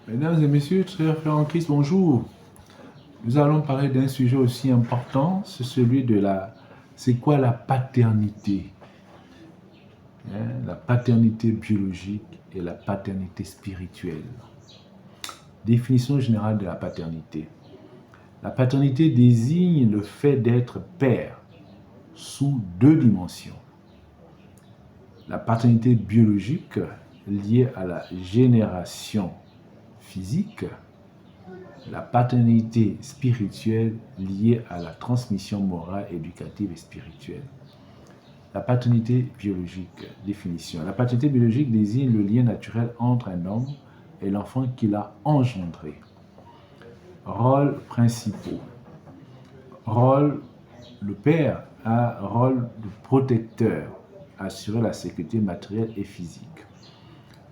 Mesdames et messieurs, très frères en Christ, bonjour. Nous allons parler d'un sujet aussi important, c'est celui de c'est quoi la paternité? La paternité biologique et la paternité spirituelle. Définition générale de la paternité. La paternité désigne le fait d'être père sous deux dimensions. La paternité biologique liée à la génération physique, la paternité spirituelle liée à la transmission morale, éducative et spirituelle. La paternité biologique, définition. La paternité biologique désigne le lien naturel entre un homme et l'enfant qu'il a engendré. Rôles principaux. Rôle, le père a rôle de protecteur, assurer la sécurité matérielle et physique.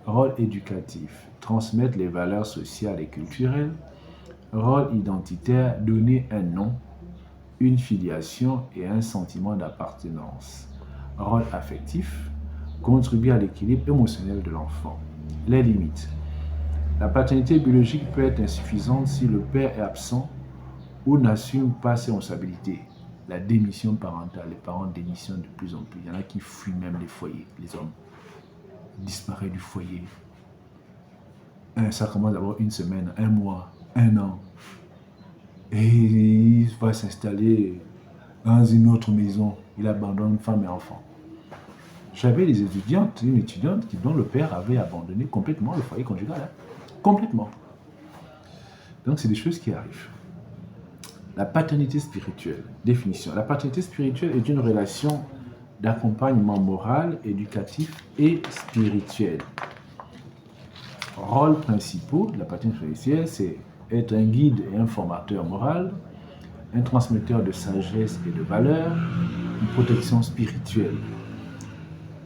Rôle éducatif, transmettre les valeurs sociales et culturelles. Rôle identitaire, donner un nom, une filiation et un sentiment d'appartenance. Rôle affectif, contribuer à l'équilibre émotionnel de l'enfant. Les limites. La paternité biologique peut être insuffisante si le père est absent ou n'assume pas ses responsabilités. La démission parentale, les parents démissionnent de plus en plus. Il y en a qui fuient même les foyers, les hommes. Disparaissent du foyer. Ça commence d'abord une semaine, un mois, un an. Et il va s'installer dans une autre maison. Il abandonne femme et enfant. J'avais une étudiante dont le père avait abandonné complètement le foyer conjugal. Complètement. Donc, c'est des choses qui arrivent. La paternité spirituelle. Définition. La paternité spirituelle est une relation d'accompagnement moral, éducatif et spirituel. Rôles principaux de la paternité spirituelle, c'est être un guide et un formateur moral, un transmetteur de sagesse et de valeurs, une protection spirituelle.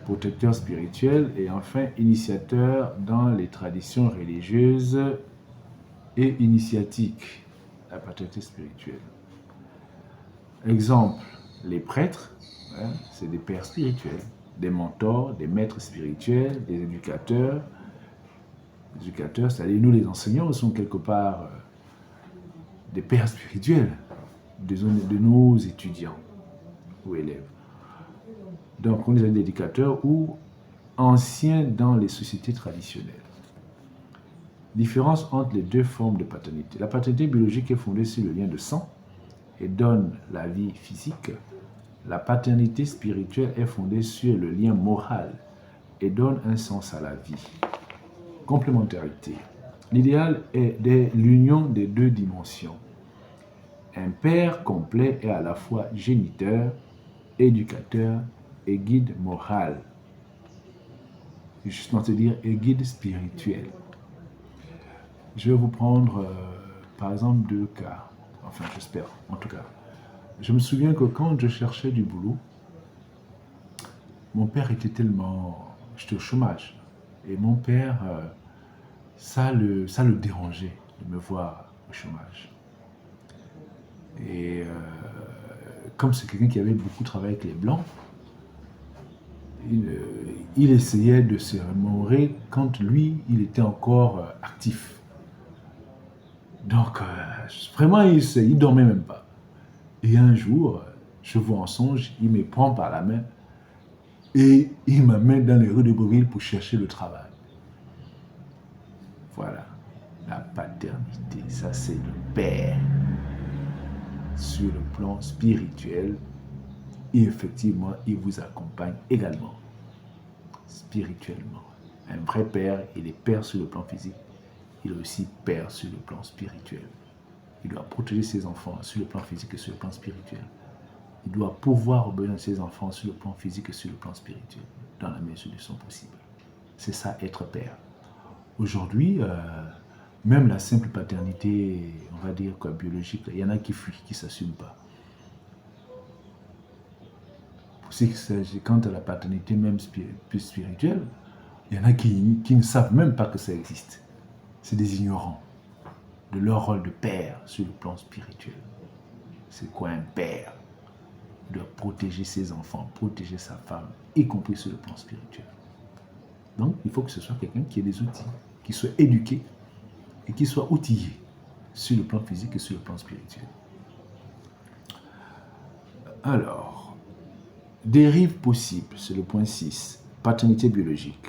Protecteur spirituel et enfin initiateur dans les traditions religieuses et initiatiques. La paternité spirituelle. Exemple, les prêtres, c'est des pères spirituels, des mentors, des maîtres spirituels, des éducateurs. Les éducateurs, c'est-à-dire nous les enseignants, sont quelque part des pères spirituels de nos étudiants ou élèves. Donc, on est des éducateurs ou anciens dans les sociétés traditionnelles. Différence entre les deux formes de paternité. La paternité biologique est fondée sur le lien de sang et donne la vie physique. La paternité spirituelle est fondée sur le lien moral et donne un sens à la vie. Complémentarité. L'idéal est l'union des deux dimensions. Un père complet est à la fois géniteur, éducateur et guide moral. Justement, c'est-à-dire et guide spirituel. Je vais vous prendre, par exemple, deux cas. Enfin, j'espère, en tout cas. Je me souviens que quand je cherchais du boulot, mon père était tellement... J'étais au chômage. Et mon père, ça le dérangeait de me voir au chômage. Et comme c'est quelqu'un qui avait beaucoup travaillé avec les Blancs, il essayait de se remémorer quand lui, il était encore actif. Donc, vraiment, il dormait même pas. Et un jour, je vois en songe, il me prend par la main et il m'amène dans les rues de Beauville pour chercher le travail. Voilà, la paternité, ça c'est le père. Sur le plan spirituel, et effectivement, il vous accompagne également, spirituellement. Un vrai père, il est père sur le plan physique, il est aussi père sur le plan spirituel. Il doit protéger ses enfants sur le plan physique et sur le plan spirituel. Il doit pouvoir obéir ses enfants sur le plan physique et sur le plan spirituel, dans la mesure de son possible. C'est ça, être père. Aujourd'hui, même la simple paternité, on va dire quoi, biologique, il y en a qui fuient, qui ne s'assument pas. Quant à la paternité même plus spirituelle, il y en a qui ne savent même pas que ça existe. C'est des ignorants de leur rôle de père sur le plan spirituel. C'est quoi un père? Il doit protéger ses enfants, protéger sa femme, y compris sur le plan spirituel. Donc, il faut que ce soit quelqu'un qui ait des outils, qui soit éduqué et qu'ils soient outillés sur le plan physique et sur le plan spirituel. Alors, dérive possible, c'est le point 6, paternité biologique.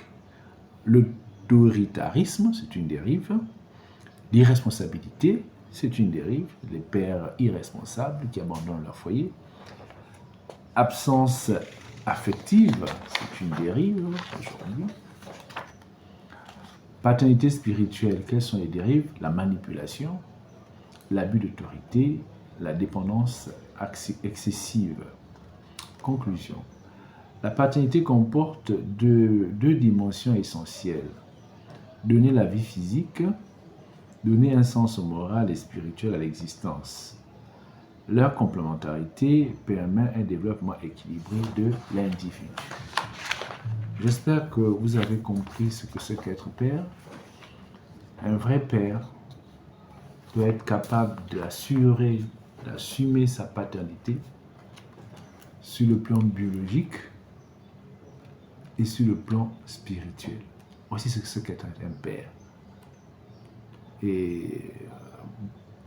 L'autoritarisme, c'est une dérive. L'irresponsabilité, c'est une dérive. Les pères irresponsables qui abandonnent leur foyer. Absence affective, c'est une dérive aujourd'hui. Paternité spirituelle, quelles sont les dérives? La manipulation, l'abus d'autorité, la dépendance excessive. Conclusion. La paternité comporte deux dimensions essentielles. Donner la vie physique, donner un sens moral et spirituel à l'existence. Leur complémentarité permet un développement équilibré de l'individu. J'espère que vous avez compris ce que c'est qu'être père. Un vrai père doit être capable d'assumer sa paternité sur le plan biologique et sur le plan spirituel. Voici ce que c'est qu'être un père. Et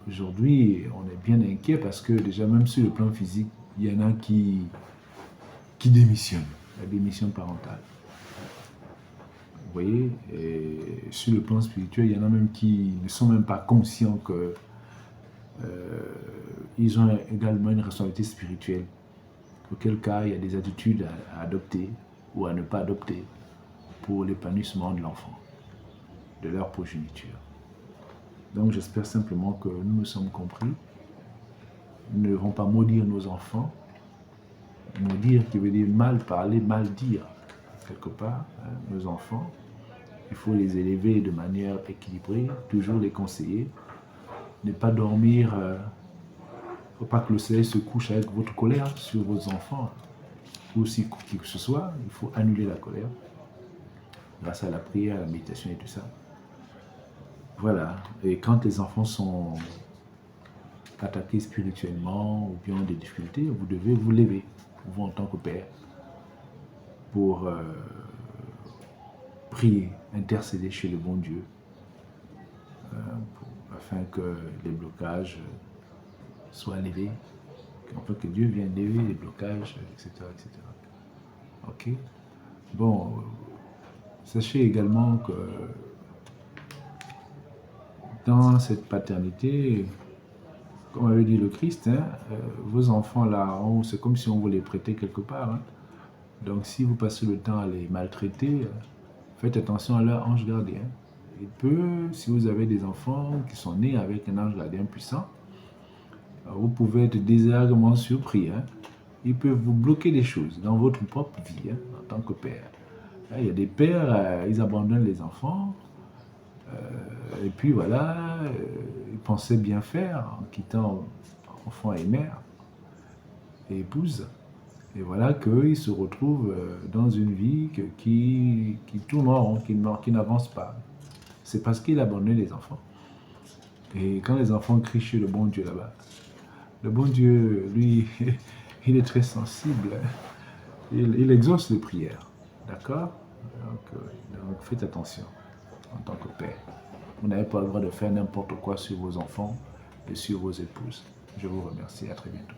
aujourd'hui, on est bien inquiet parce que déjà, même sur le plan physique, il y en a qui démissionnent, la démission parentale. Vous voyez, et sur le plan spirituel, il y en a même qui ne sont même pas conscients que ils ont également une responsabilité spirituelle. Auquel cas, il y a des attitudes à adopter ou à ne pas adopter pour l'épanouissement de l'enfant, de leur progéniture. Donc j'espère simplement que nous nous sommes compris. Nous ne devons pas maudire nos enfants. Maudire qui veut dire mal parler, mal dire, quelque part, hein, nos enfants. Il faut les élever de manière équilibrée, toujours les conseiller. Ne pas dormir, il ne faut pas que le soleil se couche avec votre colère sur vos enfants. Ou si qui que ce soit, il faut annuler la colère grâce à la prière, à la méditation et tout ça. Voilà, et quand les enfants sont attaqués spirituellement ou bien ont des difficultés, vous devez vous lever, vous en tant que père, pour prier, intercéder chez le bon Dieu, afin que les blocages soient levés, afin que Dieu vienne lever les blocages, etc. etc. Ok? Bon, sachez également que dans cette paternité, comme avait dit le Christ, hein, vos enfants là, c'est comme si on vous les prêtait quelque part. Hein. Donc si vous passez le temps à les maltraiter, faites attention à leur ange gardien. Il peut, si vous avez des enfants qui sont nés avec un ange gardien puissant, vous pouvez être désagréablement surpris. Hein. Ils peuvent vous bloquer des choses dans votre propre vie, hein, en tant que père. Là, il y a des pères, ils abandonnent les enfants, et puis voilà, ils pensaient bien faire en quittant enfants et mère et épouse. Et voilà qu'ils se retrouvent dans une vie qui tourne en rond, qui n'avance pas. C'est parce qu'il abandonne les enfants. Et quand les enfants crient chez le bon Dieu là-bas, le bon Dieu, lui, il est très sensible. Il exauce les prières. D'accord? Donc faites attention en tant que père. Vous n'avez pas le droit de faire n'importe quoi sur vos enfants et sur vos épouses. Je vous remercie. À très bientôt.